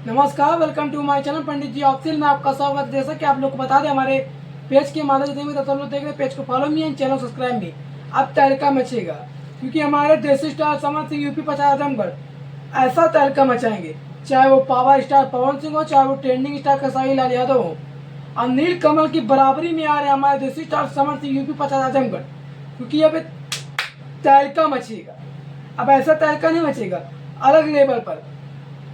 नमस्कार, welcome to my channel Pandit ji official में आपका स्वागत है। जैसा कि आप लोग को बता दें, हमारे पेज के माध्यम से लोग देख रहे पेज को फॉलो भी एंड चैनल सब्सक्राइब भी। अब तहलका मचेगा क्योंकि हमारे देसी स्टार समर सिंह यूपी 50 आजमगढ़ ऐसा तहलका मचाएंगे, चाहे वो पावर स्टार पवन सिंह हो, चाहे वो ट्रेंडिंग स्टार खेसारी लाल यादव हो। और नील कमल की बराबरी में आ रहे हैं हमारे देसी स्टार समर सिंह यूपी 50 आजमगढ़, क्योंकि अब तहलका मचेगा। अब ऐसा तहलका नहीं मचेगा, अलग लेवल पर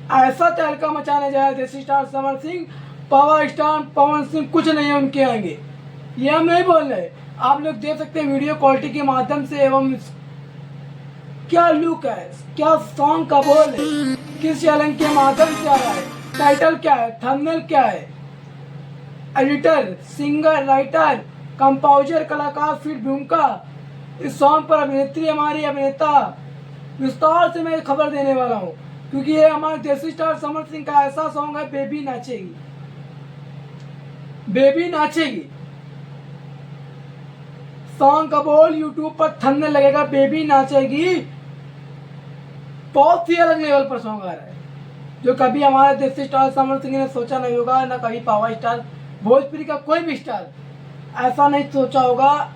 ऐसा तहलका मचाने जाए देसी star Samar Singh. Power star Pawan Singh कुछ नहीं है उनके आएंगे, ये हम नहीं बोल रहे। आप लोग देख सकते हैं वीडियो क्वालिटी के माध्यम से, एवं क्या लुक है, क्या सॉन्ग का बोल है, किस चैलेंज के माध्यम से आ रहा है, टाइटल क्या है, थंबनेल क्या है, एडिटर, सिंगर, राइटर, कंपोजर, कलाकार, फिर भूमिका, इस सॉन्ग पर अभिनेत्री, हमारी अभिनेता, विस्तार से मैं खबर देने वाला हूँ। क्योंकि ये हमारे देसी स्टार समर सिंह का ऐसा सॉन्ग है, बेबी नाचेगी। बेबी नाचेगी सॉन्ग का बोल यूट्यूब पर थंबनेल लगेगा, बेबी नाचेगी। बहुत ही अलग लेवल पर सॉन्ग आ रहा है, जो कभी हमारे देसी स्टार समर सिंह ने सोचा नहीं होगा, ना कभी पावर स्टार भोजपुरी का कोई भी स्टार ऐसा नहीं सोचा होगा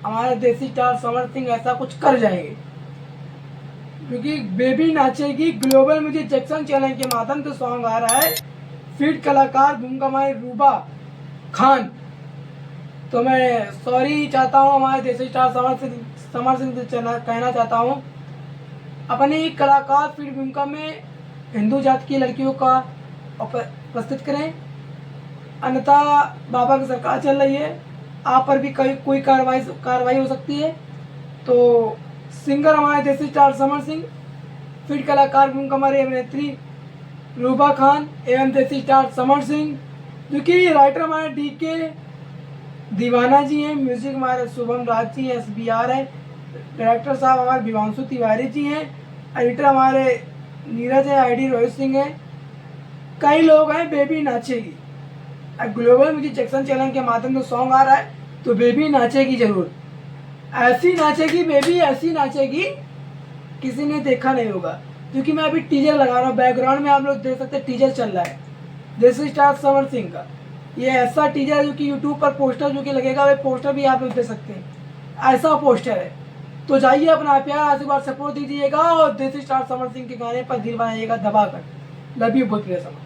हमारे देसी स्टार समर सिंह ऐसा कुछ कर जाएंगे। क्योंकि बेबी नाचेगी ग्लोबल म्यूजिक जैक्सन चैनल के माध्यम से सॉन्ग आ रहा है। फीड कलाकार भूमिका हमारी रूबा खान। तो मैं सॉरी चाहता हूँ हमारे देसी स्टार समर सिंह से कहना चाहता हूँ, अपनी कलाकार फीड भूमिका में हिंदू जाति की लड़कियों का प्रस्तुत करें, अन्यथा बाबा की सरकार चल रही है, आप पर भी कोई कार्रवाई हो सकती है। तो सिंगर हमारे देसी स्टार समर सिंह, फीड कलाकार भूमिका हमारी अभिनेत्री रूबा खान एवं देसी स्टार समर सिंह, जो कि राइटर हमारे डीके दीवाना जी हैं, म्यूजिक हमारे शुभम राज जी हैं, SBR है, डायरेक्टर साहब हमारे विवांशु तिवारी जी हैं, एडिटर हमारे नीरज है, ID रोहित सिंह है, कई लोग हैं। बेबी नाचेगी ग्लोबल म्यूजिक जैक्सन चैनल के माध्यम से सॉन्ग आ रहा है, तो बेबी नाचेगी जरूर। ऐसी नाचेगी बेबी, ऐसी नाचेगी किसी ने देखा नहीं होगा। क्योंकि मैं अभी टीजर लगा रहा हूँ, बैकग्राउंड में आप लोग देख सकते हैं टीजर चल रहा है देसी स्टार समर सिंह का। ये ऐसा टीजर है जो कि यूट्यूब पर पोस्टर जो कि लगेगा, वे पोस्टर भी आप लोग देख सकते हैं, ऐसा पोस्टर है। तो जाइए अपना प्यार आशीर्वाद सपोर्ट दीजिएगा और देसी स्टार समर सिंह के गाने पर दिल बनाइएगा दबाकर। Love you Bhojpuri summer.